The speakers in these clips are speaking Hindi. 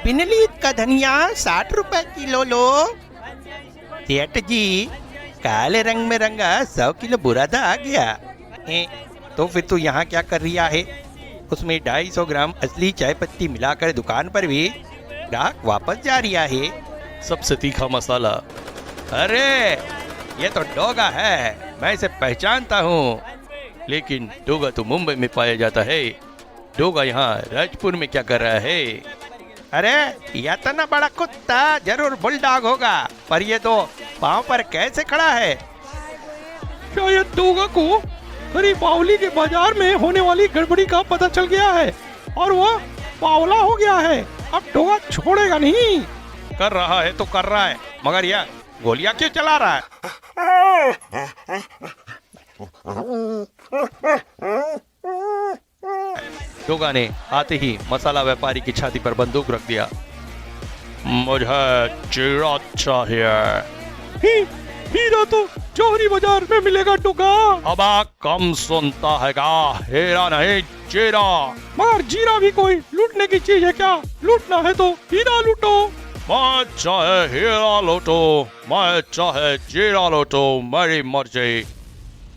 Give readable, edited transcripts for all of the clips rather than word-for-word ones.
पिनलीत का धनिया 60 रुपए किलो लो। सेठ जी, काले रंग में रंगा 100 किलो बुरादा आ गया। तो फिर तू यहाँ क्या कर रिया है? उसमें 250 ग्राम असली चाय पत्ती मिलाकर दुकान पर भी ग्राहक वापस जा रिया है। सबसे तीखा मसाला। अरे ये तो डोगा है, मैं इसे पहचानता हूँ। लेकिन डोगा तो मुंबई में पाया जाता है। डोगा यहाँ राजपुर में क्या कर रहा है? अरे यह तो ना बड़ा कुत्ता जरूर बुलडॉग होगा, पर ये तो पाँव पर कैसे खड़ा है? शायद डोगा को करीब बावली के बाजार में होने वाली गड़बड़ी का पता चल गया है और वह बावला हो गया है। अब डोगा छोड़ेगा नहीं। कर रहा है तो कर रहा है, मगर यह गोलियां क्यों चला रहा है? डोगा ने आते ही मसाला व्यापारी की छाती पर बंदूक रख दिया। मुझे जीरा चाहिए। हीरा तो जौहरी बाजार में मिलेगा डोगा। अब कम सुनता है का, हीरा नहीं जीरा। मगर जीरा भी कोई लूटने की चीज है क्या? लूटना है तो हीरा लूटो। मैं चाहे हीरा लूटो, मैं चाहे जीरा लूटो, मेरी मर्जी।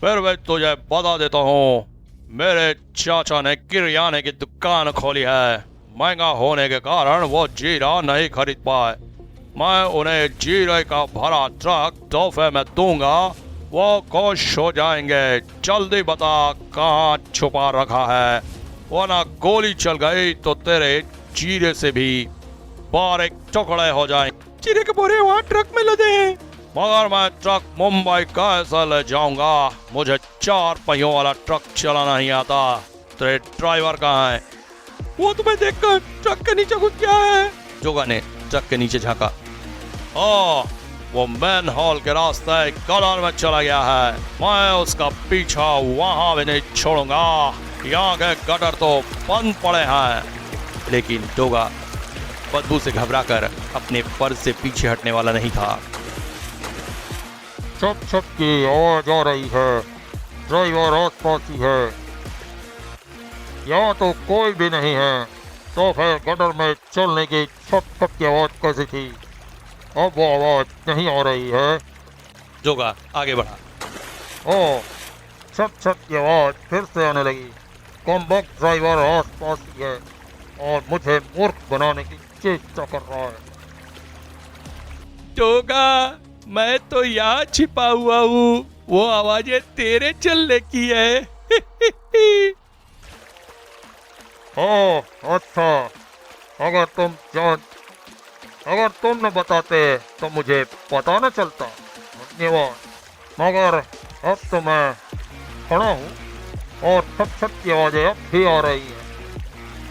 फिर मैं तुझे बता देता हूँ, मेरे चाचा ने किराने की दुकान खोली है। महंगा होने के कारण वो जीरा नहीं खरीद पाए। मैं उन्हें जीरे का भरा ट्रक तोहफे में दूंगा, वो खुश हो जाएंगे। जल्दी बता कहाँ छुपा रखा है, वरना गोली चल गई तो तेरे जीरे से भी बारीक टुकड़े हो जाएंगे। जीरे के बोरे वहाँ ट्रक में लदे हैं। मगर मैं ट्रक मुंबई कैसे ले जाऊंगा? मुझे 4 पहियों वाला ट्रक चलाना नहीं आता। तेरे ड्राइवर कहाँ है? वो तुम्हें देखकर ट्रक के नीचे घुस गया है। जोगा ने ट्रक के नीचे झांका। वो मैन हॉल के रास्ते गटर में चला गया है। मैं उसका पीछा वहां भी नहीं छोड़ूंगा। यहाँ के गटर तो बंद पड़े हैं। लेकिन डोगा बदबू से घबराकर अपने फर्ज से पीछे हटने वाला नहीं था। छप छप की आवाज आ रही है। ड्राइवर आसपास ही है। यहाँ तो कोई भी नहीं है। तो फिर गटर में चलने की छप छप की आवाज कैसी थी? अब वो आवाज नहीं आ रही है। जोगा आगे बढ़ा। छप छप की आवाज फिर से आने लगी। कॉम्बैक्ट ड्राइवर आसपास ही है और मुझे मूर्ख बनाने की चेष्टा कर रहा है। डोगा, मैं तो यहाँ छिपा हुआ हूँ, वो आवाजें तेरे चलने की है। अच्छा, अगर तुम न बताते तो मुझे पता न चलता। धन्यवाद। मगर अब तो मैं खड़ा हूँ और छप छप की आवाजें अब भी आ रही है।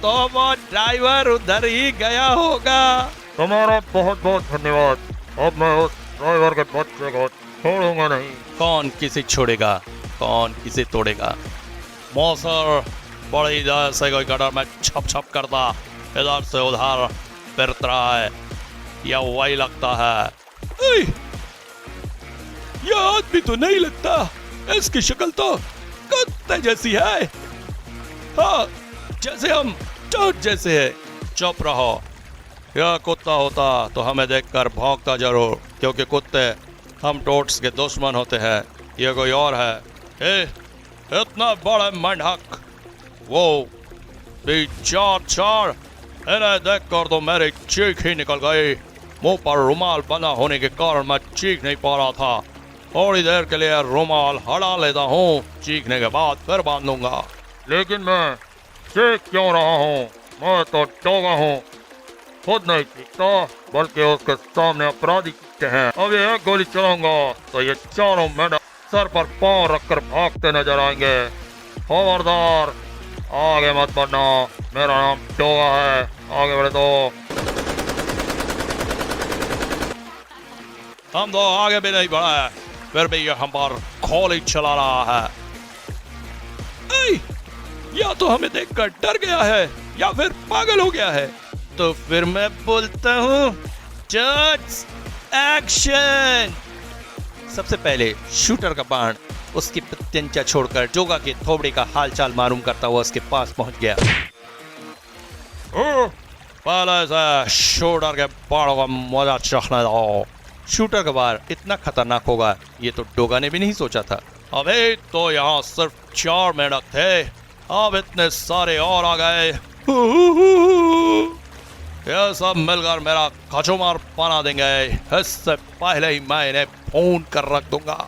तो वो ड्राइवर उधर ही गया होगा। तुम्हारा बहुत बहुत धन्यवाद। अब मैं उस ड्राइवर के बच्चे को छोड़ूंगा नहीं। कौन किसे छोड़ेगा, कौन किसे तोड़ेगा? मौसर बड़ी इधर से कोई गटर में छप छप करता इधर से उधर फिरता रहा है, या वही लगता है। यह आदमी तो नहीं लगता, इसकी शक्ल तो कुत्ते जैसी है। हाँ, जैसे हम टोट जैसे है। चुप रहो। यह कुत्ता होता तो हमें देखकर भौंकता जरूर, क्योंकि कुत्ते हम टोट्स के दुश्मन होते हैं। ये कोई और है। इतना बड़ा मेंढक, वो भी चार इन्हें देखकर तो मेरी चीख ही निकल गई। मुंह पर रुमाल बंधा होने के कारण मैं चीख नहीं पा रहा था। थोड़ी देर के लिए रुमाल हटा लेता हूँ, चीखने के बाद फिर बांधूंगा। लेकिन मैं चीख क्यों रहा हूँ? मैं तो डोगा हूँ, खुद नहीं चीखता बल्कि उसके सामने अपराधी चीखते हैं। अब ये एक गोली चलाऊंगा तो ये चारों मेंढक सर पर पांव रखकर भागते नजर आएंगे। खबरदार, आगे मत बढ़ना, मेरा नाम डोगा है। आगे बढ़े तो। हम तो आगे भी नहीं बढ़ा है, फिर भी ये हम पर गोली चला रहा है। या तो हमें देखकर डर गया है या फिर पागल हो गया है। तो फिर मैं बोलता हूँ, जज एक्शन। सबसे पहले शूटर का बाण उसकी प्रत्यंचा छोड़कर जोगा के थोबड़े का हालचाल मालूम करता हुआ उसके पास पहुंच गया। पहले से शूटर के बाड़ों का मजा चखने दो। शूटर का बार इतना खतरनाक होगा ये तो डोगा ने भी नहीं सोचा था। अबे तो यहाँ सिर्फ 4 मेंढक थे, अब इतने सारे और आ गए। ये सब मिलकर मेरा कचुमार बना देंगे, इससे पहले ही मैं इन्हें फोन कर रख दूंगा।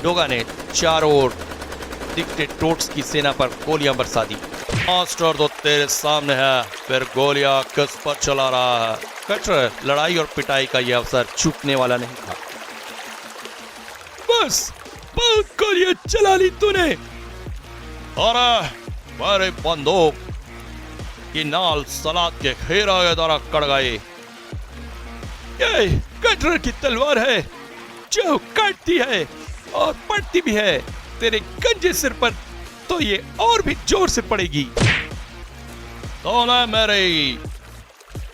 डोगा ने चारों ओर दिखते टोट्स की सेना पर गोलियां बरसा दी। मास्टर तो तेरे सामने है, फिर गोलियां किस पर चला रहा है। कटर लड़ाई और पिटाई का यह अवसर चूकने वाला नहीं था। बस बहुत गोलियां चला ली तूने। और मेरे बंदूक की नाल सलाद के खेरा के द्वारा कट गई। ये कटर की तलवार है जो काटती है और पड़ती भी है। तेरे गंजे सिर पर तो ये और भी जोर से पड़ेगी। तूने मेरी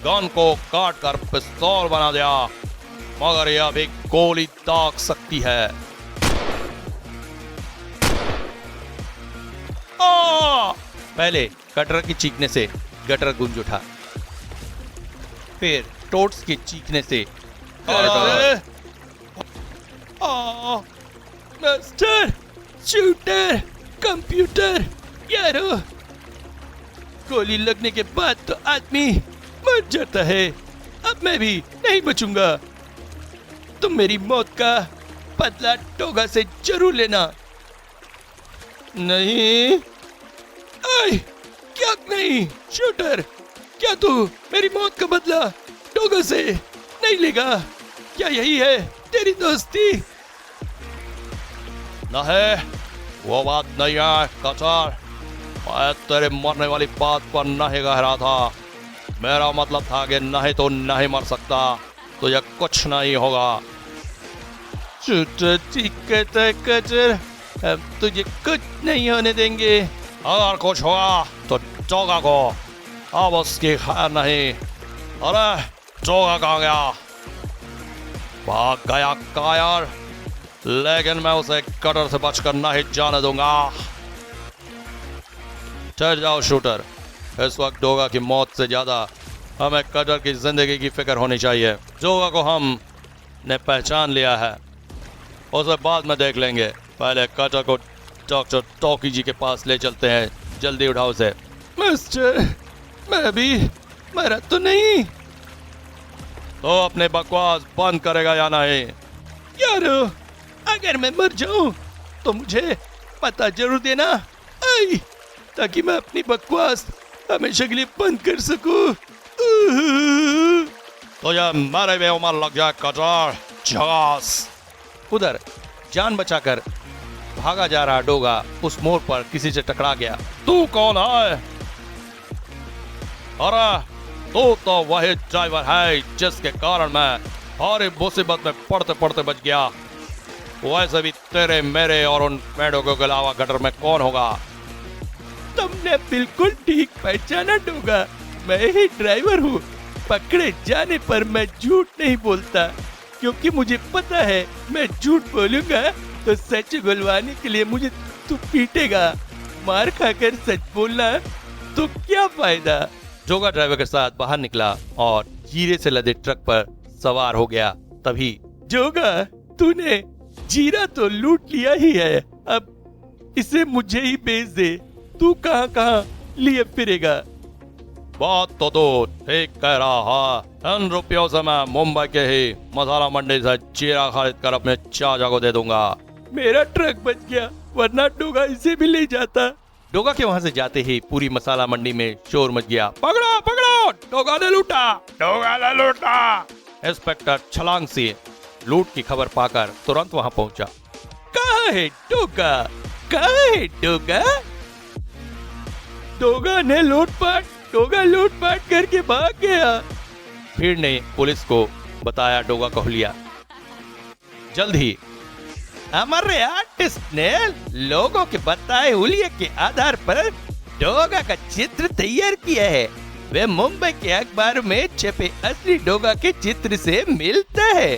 गन को काट कर पिस्तौल बना दिया, मगर यह भी गोली दाग सकती है। पहले कटर की चीखने से गटर गूंज उठा, फिर टोट्स के चीखने से मास्टर, शूटर, कंप्यूटर, यारो, गोली लगने के बाद तो आदमी मर जाता है। अब मैं भी नहीं बचूंगा। तुम मेरी मौत का बदला डोगा से जरूर लेना। नहीं, आई, क्या नहीं? शूटर, क्या तू मेरी मौत का बदला डोगा से नहीं लेगा? क्या यही है तेरी दोस्ती? नहीं, वो बात नहीं है कचर। मैं तेरे मरने वाली बात पर नहीं कह रहा था। मेरा मतलब था कि नहीं तो नहीं मर सकता, तो यह कुछ नहीं होगा। शूटर ठीक कहता है कचर, हम तुझे कुछ नहीं होने देंगे। अगर कुछ होगा तो चौका को, अब उसकी खैर नहीं। अरे चौका कहाँ गया? भाग गया कायर, लेकिन मैं उसे कटर से बचकर नहीं जाने दूंगा। चल जाओ शूटर, इस वक्त डोगा की मौत से ज्यादा हमें कटर की जिंदगी की फिक्र होनी चाहिए। डोगा को हमने पहचान लिया है, उसे बाद में देख लेंगे। पहले कटर को डॉक्टर टॉकी जी के पास ले चलते हैं। जल्दी उठाओ उसे। मास्टर, मैं अभी मरा तो नहीं? तो अपने बकवास बंद करेगा या नहीं? यारो, अगर मैं मर जाऊं तो मुझे पता जरूर देना, आई, ताकि मैं अपनी बकवास हमेशा के लिए बंद कर सकूं। तो यह मेरे में उम्र लग जाए कटर झगास। उधर जान बचाकर भागा जा रहा डोगा उस मोड़ पर किसी से टकरा गया। तू कौन है? अरे तू तो वही ड्राइवर है जिसके कारण मैं हर मुसीबत में पड़ते पड़ते बच गया। वैसे भी तेरे, मेरे और उन मेंढकों के अलावा गटर में कौन होगा? तुमने बिल्कुल ठीक पहचाना डोगा, मैं ही ड्राइवर हूँ। पकड़े जाने पर मैं झूठ नहीं बोलता, क्योंकि मुझे पता है मैं झूठ बोलूंगा तो सच गुलवाने के लिए मुझे तू पीटेगा। मार खाकर सच बोलना तो क्या फायदा? डोगा ड्राइवर के साथ बाहर निकला और जीरे से लदे ट्रक पर सवार हो गया। तभी जोगा, तूने जीरा तो लूट लिया ही है, अब इसे मुझे ही बेच दे। तू कहाँ कहाँ लिए फिरेगा? बात तो दो ठीक कह रहा है। इन रुपयों से मैं मुंबई के ही मसाला मंडी से जीरा खरीद कर अपने चाचा को दे दूंगा। मेरा ट्रक बच गया, वरना डोगा इसे भी ले जाता। डोगा के वहां से जाते ही पूरी मसाला मंडी में शोर मच गया। पकड़ो पकड़ो, डोगा ने लूटा, डोगा ने लूटा। इंस्पेक्टर छलांग से लूट की खबर पाकर तुरंत वहां पहुंचा। कहाँ है डोगा? कहाँ है डोगा? डोगा ने लूटपाट करके भाग गया। भीड़ ने पुलिस को बताया डोगा को हुलिया। जल्द ही हमारे आर्टिस्ट ने लोगों के बताए हुलिये के आधार पर डोगा का चित्र तैयार किया है। वे मुंबई के अखबार में छपे असली डोगा के चित्र से मिलता है।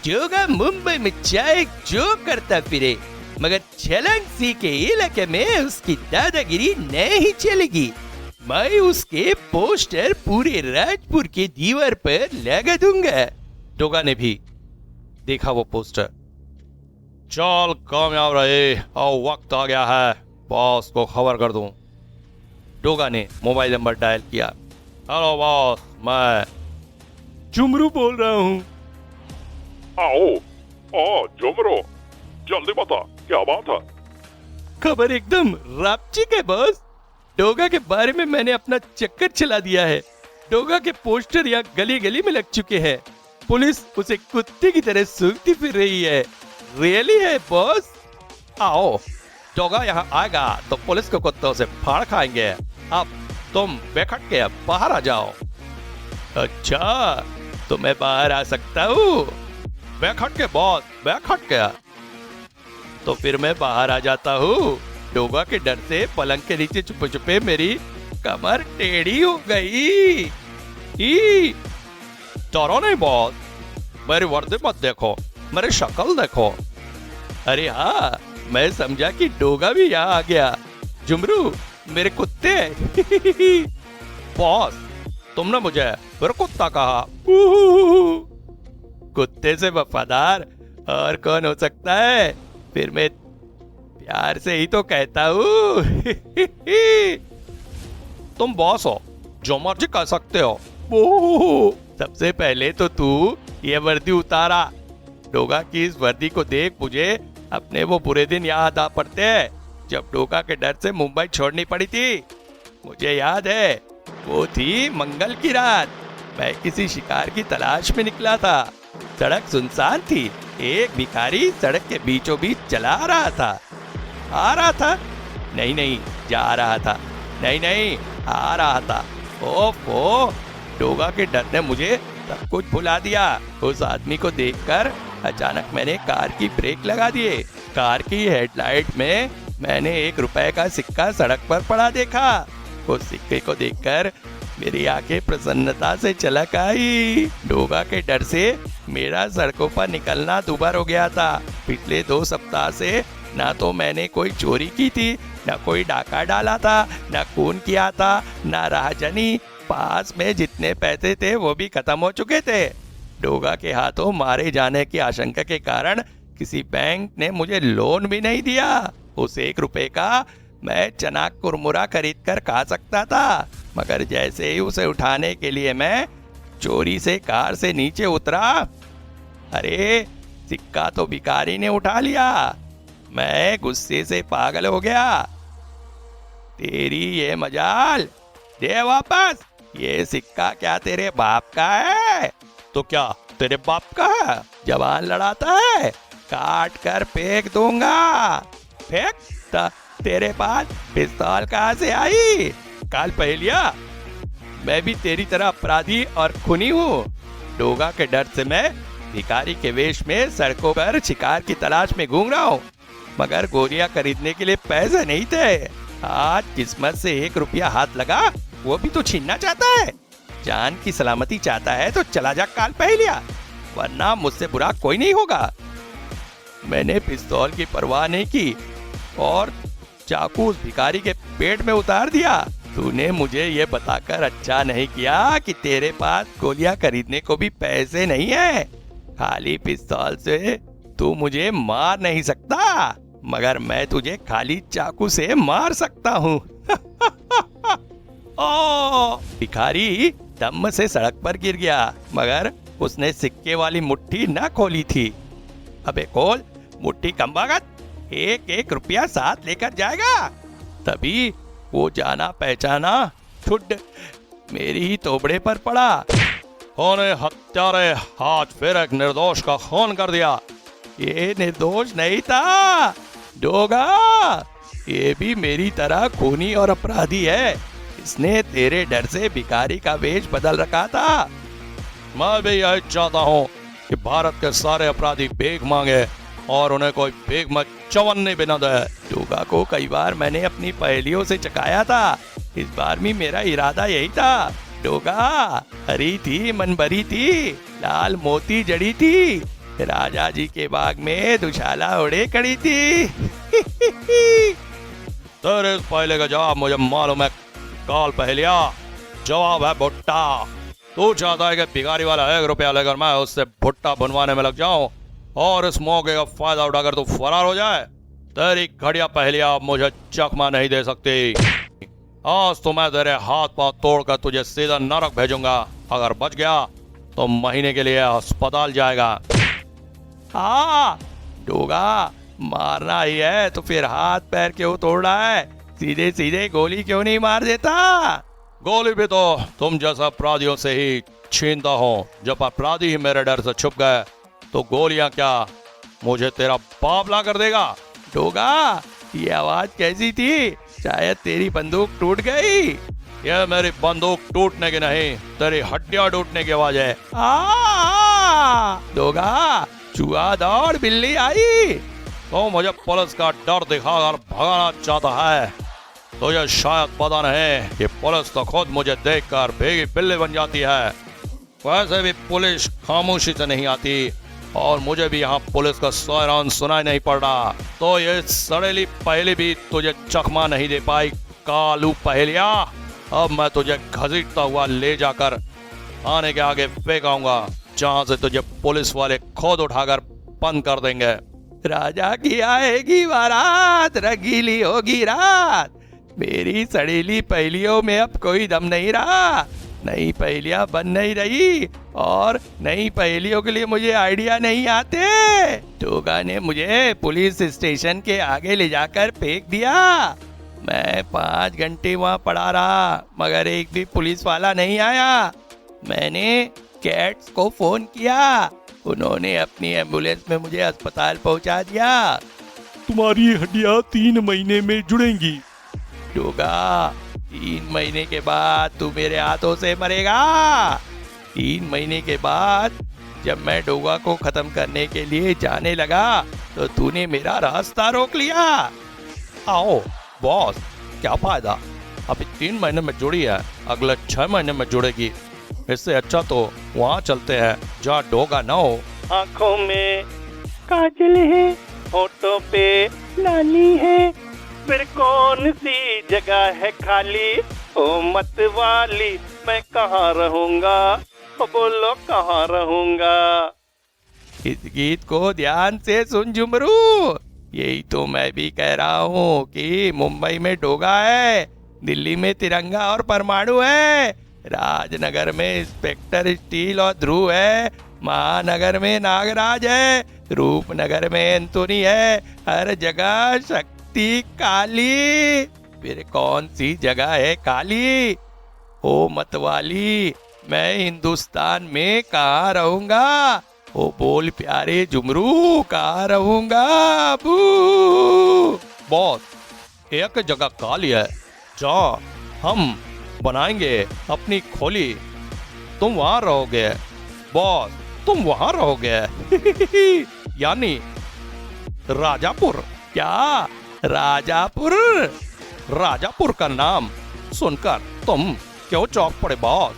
डोगा मुंबई में चाहे जो करता फिरे, मगर छलांग सिंह के इलाके में उसकी दादागिरी नहीं चलेगी। मैं उसके पोस्टर पूरे राजपुर के दीवार पर लगा दूंगा। डोगा ने भी देखा वो पोस्टर। चल कामयाब रहे, और वक्त आ गया है बॉस को खबर कर दूं। डोगा ने मोबाइल नंबर डायल किया। हेलो बॉस, मैं झुमरू बोल रहा हूँ। आओ जुमरो, जल्दी बता क्या बात है। खबर एकदम रापचिक है बॉस। डोगा के बारे में मैंने अपना चक्कर चला दिया है। डोगा के पोस्टर यहाँ गली गली में लग चुके हैं। पुलिस उसे कुत्ते की तरह सूंघती फिर रही है। रियली है बॉस। आओ, डोगा यहाँ आएगा तो पुलिस को कुत्तों से फाड़ खाएंगे। अब तुम बेखट के बाहर आ जाओ। अच्छा, तो मैं बाहर आ सकता हूँ? बेखट के बॉस, बेखट के। तो फिर मैं बाहर आ जाता हूँ। डोगा के डर से पलंग के नीचे छुपे छुपे मेरी कमर टेढ़ी हो गई। डरो नहीं बॉस, मेरी वर्दी मत देखो, मेरी शक्ल देखो। अरे हाँ, मैं समझा कि डोगा भी यहाँ आ गया। झुमरू, मेरे कुत्ते। बॉस, तुमने मुझे फिर कुत्ता कहा। कुत्ते से वफादार और कौन हो सकता है? फिर मैं प्यार से ही तो कहता हूँ। तुम बॉस हो, जो मर्जी कह सकते हो। सबसे पहले तो तू ये वर्दी उतारा। डोगा की इस वर्दी को देख मुझे अपने वो बुरे दिन याद आ पड़ते हैं जब डोगा के डर से मुंबई छोड़नी पड़ी थी। मुझे याद है, वो थी मंगल की रात। मैं किसी शिकार की तलाश में निकला था। सड़क सुनसान थी। एक भिखारी सड़क के बीचों बीच चला रहा था। आ रहा था? नहीं, जा रहा था। नहीं, आ रहा था। ओफो, डोगा के डर ने मुझे सब कुछ भुला दिया। उस आदमी को देखकर अचानक मैंने कार की ब्रेक लगा दिए। कार की हेडलाइट में मैंने 1 रुपए का सिक्का सड़क पर पड़ा देखा। उस सिक्के को देखकर मेरी आंखें प्रसन्नता से चलक आई। डोगा के डर से मेरा सड़कों पर निकलना दुभर हो गया था। पिछले 2 सप्ताह से ना तो मैंने कोई चोरी की थी, ना कोई डाका डाला था, ना खून किया था, ना राहजनी। पास में जितने पैसे थे वो भी खत्म हो चुके थे। डोगा के हाथों मारे जाने की आशंका के कारण किसी बैंक ने मुझे लोन भी नहीं दिया। उस 1 रुपए का मैं चना कुरमुरा खरीद कर खा सकता था, मगर जैसे ही उसे उठाने के लिए मैं चोरी से कार से नीचे उतरा, अरे सिक्का तो भिखारी ने उठा लिया। मैं गुस्से से पागल हो गया। तेरी ये मजाल, दे वापस। ये सिक्का क्या तेरे बाप का है? तो क्या तेरे बाप का है? जवान लड़ाता है? काट कर फेंक दूंगा। फेंक? तेरे पास पिस्तौल कहाँ से आई? काल पहेलिया, मैं भी तेरी तरह अपराधी और खूनी हूँ। डोगा के डर से मैं भिखारी के वेश में सड़कों पर शिकार की तलाश में घूम रहा हूँ, मगर गोलियां खरीदने के लिए पैसे नहीं थे। आज किस्मत से 1 रुपया हाथ लगा, वो भी तो छीनना चाहता है। जान की सलामती चाहता है तो चला जा काल पहेलिया, वरना मुझसे बुरा कोई नहीं होगा। मैंने पिस्तौल की परवाह नहीं की और चाकू उस भिखारी के पेट में उतार दिया। तूने मुझे ये बताकर अच्छा नहीं किया कि तेरे पास गोलियां खरीदने को भी पैसे नहीं है। खाली पिस्तौल से तू मुझे मार नहीं सकता, मगर मैं तुझे खाली चाकू से मार सकता हूँ। भिखारी दम से सड़क पर गिर गया, मगर उसने सिक्के वाली मुट्ठी न खोली थी। अबे खोल मुट्ठी कमबख्त, 1-1 रुपया साथ लेकर जाएगा। तभी वो जाना पहचाना ठुड मेरी ही तोबड़े पर पड़ा। होने हत्यारे हाथ फिर एक निर्दोष का खून कर दिया। ये निर्दोष नहीं था डोगा, ये भी मेरी तरह खूनी और अपराधी है। इसने तेरे डर से भिखारी का वेश बदल रखा था। मैं भी यही चाहता हूँ कि भारत के सारे अपराधी भीख मांगे और उन्हें कोई भीख में चवन्नी भी न दे। डोगा को कई बार मैंने अपनी पहेलियों से चकाया था, इस बार भी मेरा इरादा यही था। डोगा हरी थी, मन भरी थी, लाल मोती जड़ी थी, राजा जी के बाग में दुशाला उड़े खड़ी थी। तेरे इस पहले का जवाब मुझे मालूम है। काल पहलिया, जवाब है भुट्टा। तू चाहता है कि भिखारी वाला 1 रुपया लेकर मैं उससे भुट्टा बनवाने में लग जाऊं और इस मौके का फायदा उठाकर तू फरार हो जाए? तेरी घड़िया पहलिया मुझे चकमा नहीं दे सकती। आज तो मैं तेरे हाथ पांव तोड़कर तुझे सीधा नरक भेजूंगा। अगर बच गया तो महीने के लिए अस्पताल जाएगा। हाँ डोगा, मारना ही है तो फिर हाथ पैर क्यों तोड़ रहा है? सीधे सीधे गोली क्यों नहीं मार देता? गोली भी तो तुम जैसा अपराधियों से ही छीनता हूँ। जब अपराधी ही मेरे डर से छुप गए तो गोलियां क्या मुझे तेरा बाप ला कर देगा? डोगा, ये आवाज कैसी थी? शायद तेरी बंदूक टूट गई। यह मेरी बंदूक टूटने की नहीं, तेरी हड्डियां टूटने की आवाज है। डोगा, चूहा दौड़ बिल्ली आई। तो मुझे पुलिस का डर दिखाकर भगाना चाहता है। तुझे शायद पता नहीं कि पुलिस तो खुद मुझे देखकर भीगी बिल्ली बन जाती है। वैसे भी पुलिस खामोशी से नहीं आती और मुझे भी यहाँ पुलिस का सायरन सुनाई नहीं पड़ रहा। तो ये सड़ेली पहली भी तुझे चकमा नहीं दे पाई कालू पहलिया। अब मैं तुझे घसीटता हुआ ले जाकर आने के आगे फेंकाऊंगा, जहाँ से तुझे पुलिस वाले खुद उठाकर बंद कर देंगे। राजा की आएगी बारात, रंगीली होगी रात। मेरी सड़ेली पहेलियों में अब कोई दम नहीं रहा। नई पहेलियां बन नहीं रही और नई पहेलियों के लिए मुझे आइडिया नहीं आते। डोगा ने मुझे पुलिस स्टेशन के आगे ले जाकर फेंक दिया। मैं 5 घंटे वहां पड़ा रहा मगर एक भी पुलिस वाला नहीं आया। मैंने कैट्स को फोन किया, उन्होंने अपनी एम्बुलेंस में मुझे अस्पताल पहुंचा दिया। तुम्हारी हड्डियां 3 महीने में जुड़ेंगी। डोगा, 3 महीने के बाद तू मेरे हाथों से मरेगा। 3 महीने के बाद जब मैं डोगा को खत्म करने के लिए जाने लगा तो तूने मेरा रास्ता रोक लिया। आओ बॉस, क्या फायदा? अभी 3 महीने में जुड़ी है, अगले 6 महीने में जुड़ेगी। इससे अच्छा तो वहाँ चलते हैं जहाँ डोगा ना हो। आंखों में काजल है, होठों पे लाली है, फिर कौन सी जगह है खाली? ओ मत वाली, मैं कहाँ रहूंगा? ओ बोलो कहाँ रहूंगा? इस गीत को ध्यान से सुन झुमरू। यही तो मैं भी कह रहा हूँ कि मुंबई में डोगा है, दिल्ली में तिरंगा और परमाणु है, राजनगर में इंस्पेक्टर स्टील और ध्रुव है, महानगर में नागराज है, रूपनगर में एंथोनी है, हर जगह शक्ति काली। फिर कौन सी जगह है काली? ओ मतवाली, मैं हिंदुस्तान में कहाँ रहूंगा? ओ बोल प्यारे झुमरू, कहाँ रहूंगा? बू। बॉस, एक जगह काली है जहाँ हम बनाएंगे अपनी खोली। तुम वहाँ रहोगे बॉस, तुम वहाँ रहोगे। यानी राजापुर। क्या राजापुर? राजापुर का नाम सुनकर तुम क्यों चौंक पड़े बॉस?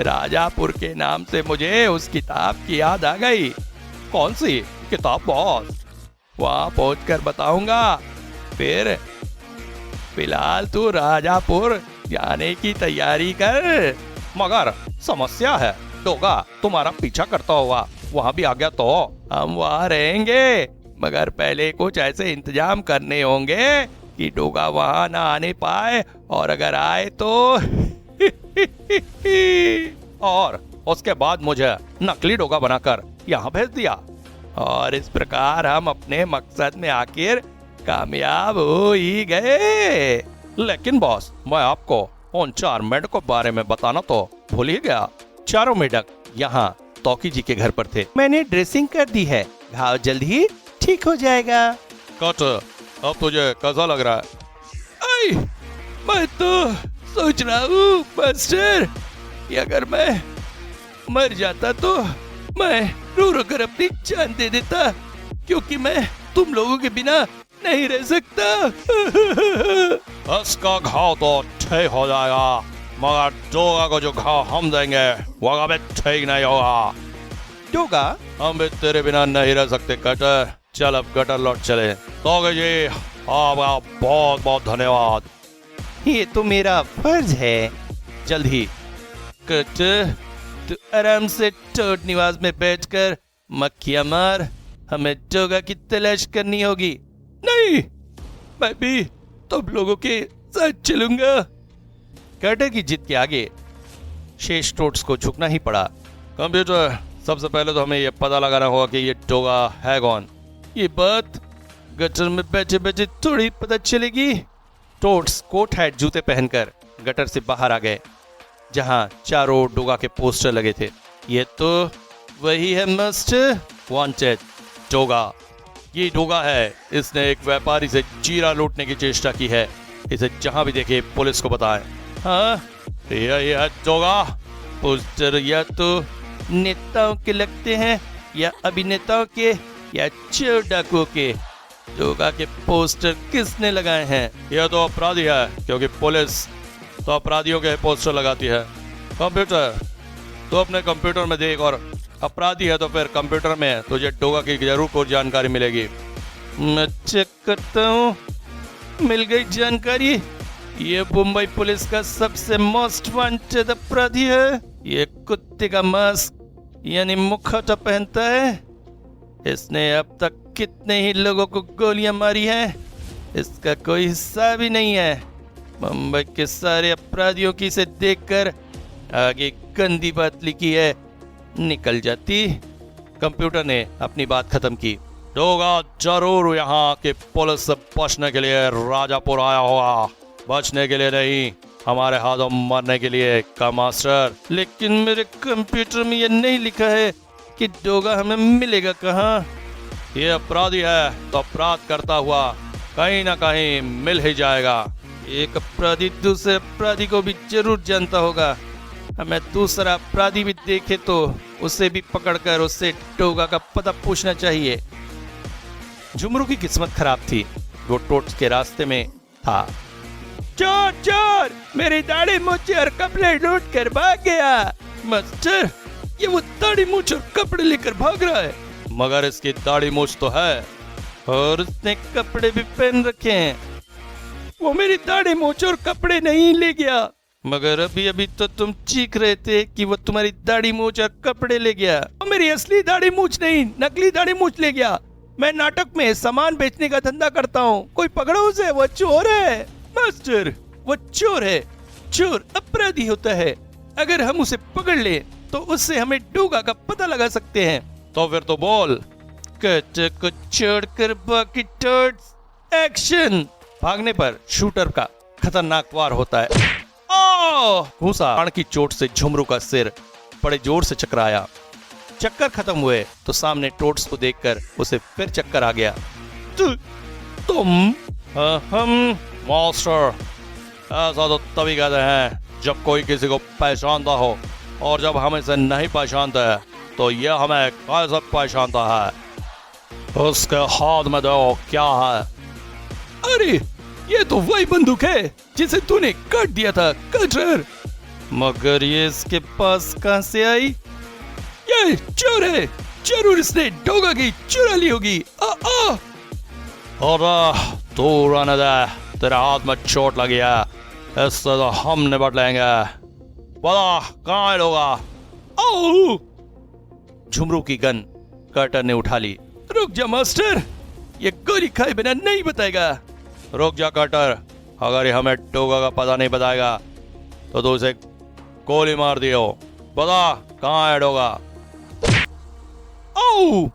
राजापुर के नाम से मुझे उस किताब की याद आ गई। कौन सी किताब बॉस? वहां पहुंचकर बताऊंगा। फिलहाल तू राजापुर जाने की तैयारी कर। मगर समस्या है, डोगा तुम्हारा पीछा करता हुआ वहाँ भी आ गया तो? हम वहाँ रहेंगे मगर पहले कुछ ऐसे इंतजाम करने होंगे कि डोगा वहाँ ना आने पाए, और अगर आए तो और उसके बाद मुझे नकली डोगा बनाकर यहाँ भेज दिया। और इस प्रकार हम अपने मकसद में आखिर कामयाब हो ही गए। लेकिन बॉस, मैं आपको उन 4 मेढकों के बारे में बताना तो भूल ही गया। 4 मेढक यहाँ तौकी जी के घर पर थे। मैंने ड्रेसिंग कर दी है, घाव जल्द ही ठीक हो जाएगा। कट, अब तुझे कैसा लग रहा है? आई, मैं तो सोच रहा हूँ मास्टर कि अगर मैं मर जाता तो मैं रो रो कर अपनी जान दे देता, क्योंकि मैं तुम लोगों के बिना नहीं रह सकता। इसका घाव तो ठीक हो जाएगा, मगर डोगा को जो घाव हम देंगे वो कभी ठीक नहीं होगा। डोगा, हम भी तेरे बिना नहीं रह सकते कटर। चल अब कटर लौट चले। तो जी आपका बहुत बहुत धन्यवाद। ये तो मेरा फर्ज है। जल्द ही कटर, तू आराम से टोट निवास में बैठकर मक्खियां मार। हमें डोगा की तलाश करनी होगी। नहीं, मैं भी तुम लोगों के साथ चलूंगा। कटर की जिद के आगे शेष टोट्स को झुकना ही पड़ा। कंप्यूटर, सबसे पहले तो हमें यह पता लगाना होगा कि ये डोगा है कौन। ये बात गटर में बैठे बैठे थोड़ी पता चलेगी। टोट्स कोट हैट जूते पहनकर गटर से बाहर आ गए, जहां चारों ओर डोगा के पोस्टर लगे थे। ये तो वही है मास्टर। वांटेड डोगा। ये डोगा है, इसने एक व्यापारी से जीरा लूटने की चेष्टा की है। इसे जहां भी देखे पुलिस को बताएं। हाँ, यही है डोगा। पोस्टर या तो नेताओं के लगते हैं या अभिनेताओं के या चोर डाकुओं के। डोगा के पोस्टर किसने लगाए हैं? यह तो अपराधी है, क्योंकि पुलिस तो अपराधियों के पोस्टर लगाती है। कंप्यूटर, तो अपने कंप्यूटर में देख, और अपराधी है तो फिर कंप्यूटर में तुझे डोगा की जरूर कोई जानकारी मिलेगी। मैं चेक करता हूँ। मिल गई जानकारी। ये मुंबई पुलिस का सबसे मोस्ट वांटेड अपराधी है। ये कुत्ते का मास्क यानी मुखौटा पहनता है। इसने अब तक कितने ही लोगों को गोलियां मारी हैं, इसका कोई हिसाब ही नहीं है। मुंबई के सारे अपराधियों की इसे देखकर आगे गंदी बात लिखी है निकल जाती। कंप्यूटर ने अपनी बात खत्म की। डोगा जरूर यहाँ की पुलिस से बचने के लिए राजापुर आया होगा, बचने के लिए नहीं, हमारे हाथों मरने के लिए का मास्टर। लेकिन मेरे कंप्यूटर में यह नहीं लिखा है कि डोगा हमें मिलेगा कहाँ। ये अपराधी है तो अपराध करता हुआ कहीं ना कहीं मिल ही जाएगा। एक अपराधी दूसरे अपराधी को भी जरूर जानता होगा। हमें दूसरा अपराधी भी देखे तो उसे भी पकड़कर उससे डोगा का पता पूछना चाहिए। झुमरू की किस्मत खराब थी, वो टोट्स के रास्ते में था। चोर चोर, मेरी दाढ़ी मूछ और कपड़े लूट कर भाग गया। मास्टर, ये वो दाढ़ी मूछ और कपड़े लेकर भाग रहा है। मगर इसकी दाढ़ी मूछ तो है, और उसने कपड़े भी पहन रखे हैं। वो मेरी दाढ़ी मूछ और कपड़े नहीं ले गया। मगर अभी अभी तो तुम चीख रहे थे कि वो तुम्हारी दाढ़ी मूछ और कपड़े ले गया। वो मेरी असली दाढ़ी मूछ नहीं, नकली दाढ़ी मूछ ले गया। मैं नाटक में सामान बेचने का धंधा करता हूँ, कोई पकड़ो उसे, वो चोर है। मास्टर, वो चोर है। चोर अपराधी होता है। अगर हम उसे पकड़ ले तो उससे हमें डोगा का पता लगा सकते हैं। तो फिर तो बोल। कट को छोड़कर बाकी टोट्स एक्शन। भागने पर शूटर का खतरनाक वार होता है। घूसा बाण की चोट से झुमरू का सिर बड़े जोर से चकराया। चक्कर खत्म हुए तो सामने टोट्स को देखकर उसे फिर चक्कर आ गया। तुम हम मास्टर, ऐसा तो तभी कहते हैं जब कोई किसी को पहचानता हो, और जब हम इसे नहीं पहचानते तो यह हमें कैसे पहचानता है। उसके हाथ में दो क्या है? अरे, ये तो वही बंदूक है जिसे तूने काट दिया था कटर। मगर ये इसके पास कहां से आई? ये चोर है, जरूर इसने डोगा की चुरा ली होगी। और तू रहने दे, तेरे हाथ में चोट लगी है, इससे तो हम निपट लेंगे। बता कहाँ है डोगा? आओ! झुमरू की गन कर्टर ने उठा ली। रुक जा मास्टर, ये गोली खाए बिना नहीं बताएगा। रुक जा कटर, अगर ये हमें डोगा का पता नहीं बताएगा तो तू उसे गोली मार दियो। बता कहाँ है डोगा? आओ!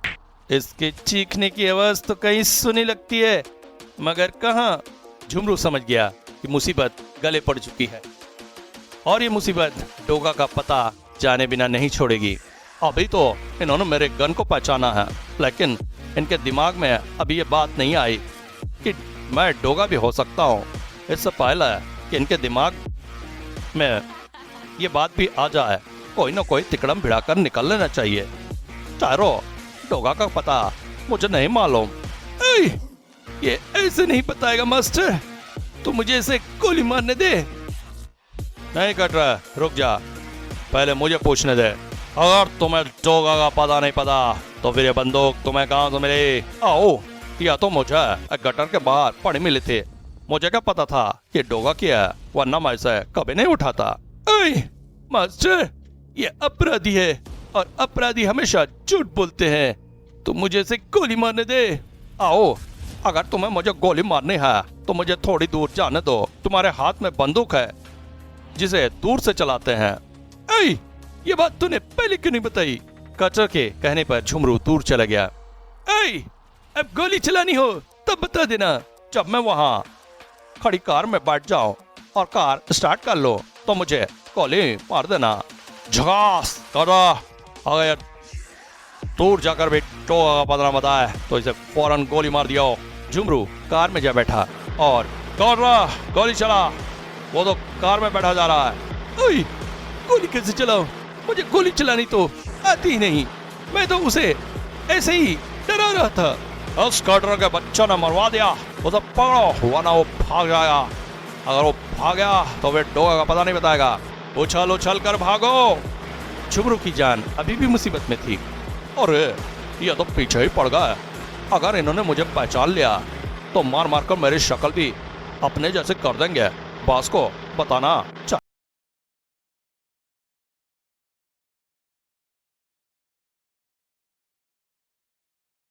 इसके चीखने की आवाज तो कहीं सुनी लगती है, मगर कहाँ? झुमरू समझ गया कि मुसीबत गले पड़ चुकी है, और ये मुसीबत डोगा का पता जाने बिना नहीं छोड़ेगी। अभी तो इन्होंने मेरे गन को पहचाना है, लेकिन इनके दिमाग में अभी ये बात नहीं आई कि मैं डोगा भी हो सकता हूँ। इससे पहले कि इनके दिमाग में ये बात भी आ जाए, कोई ना कोई तिकड़म भिड़ाकर निकल लेना चाहिए। चारो, डोगा का पता मुझे नहीं मालूम। ये ऐसे नहीं बताएगा मास्टर, तो मुझे इसे गोली मारने दे। नहीं कट रहा, रुक जा, पहले मुझे पूछने दे। अगर तुम्हें डोगा का पता नहीं पता तो फिर ये बंदूक तुम्हें कहाँ से मिली? आओ, या तो मुझे गटर के बाहर पड़े मिले थे, मुझे क्या पता था ये डोगा किया है, वरना मैं इसे कभी नहीं उठाता। ओए मास्टर, ये अपराधी है और अपराधी हमेशा झूठ बोलते हैं। तो मुझे इसे गोली मारने दे। आओ, अगर तुम्हें मुझे गोली मारनी है तो मुझे थोड़ी दूर जाने दो। तुम्हारे हाथ में बंदूक है जिसे दूर से चलाते हैं। ओए, ये बात तूने पहले क्यों नहीं बताई? कचर के कहने पर झुमरू दूर चला गया। ओए, अब गोली चलानी हो तब बता देना। जब मैं वहाँ खड़ी कार में बैठ जाऊं और कार स्टार्ट कर लो तो मुझे गोली मार देना। झकास करा। अगर दूर जाकर भी टोगा का पता न बताए तो इसे फौरन गोली मार दिया। झुमरू कार में जा बैठा और कर रहा, गोली चला। वो तो कार में बैठा जा रहा है। ओए, गोली कैसे चलाऊं? मुझे गोली चलानी तो आती ही नहीं। मैं तो उसे ऐसे ही डरा रहा था। उस कटर के बच्चों ने मरवा दिया। उसे पकड़ो वरना वो भाग जाएगा। अगर वो भाग गया तो फिर डोगा का पता नहीं बताएगा। उछल उछल कर भागो। झुमरू की जान अभी भी मुसीबत में थी। अरे ये तो पीछे ही पड़ गया। अगर इन्होंने मुझे पहचान लिया तो मार मार कर मेरी शक्ल भी अपने जैसे कर देंगे। बॉस को बताना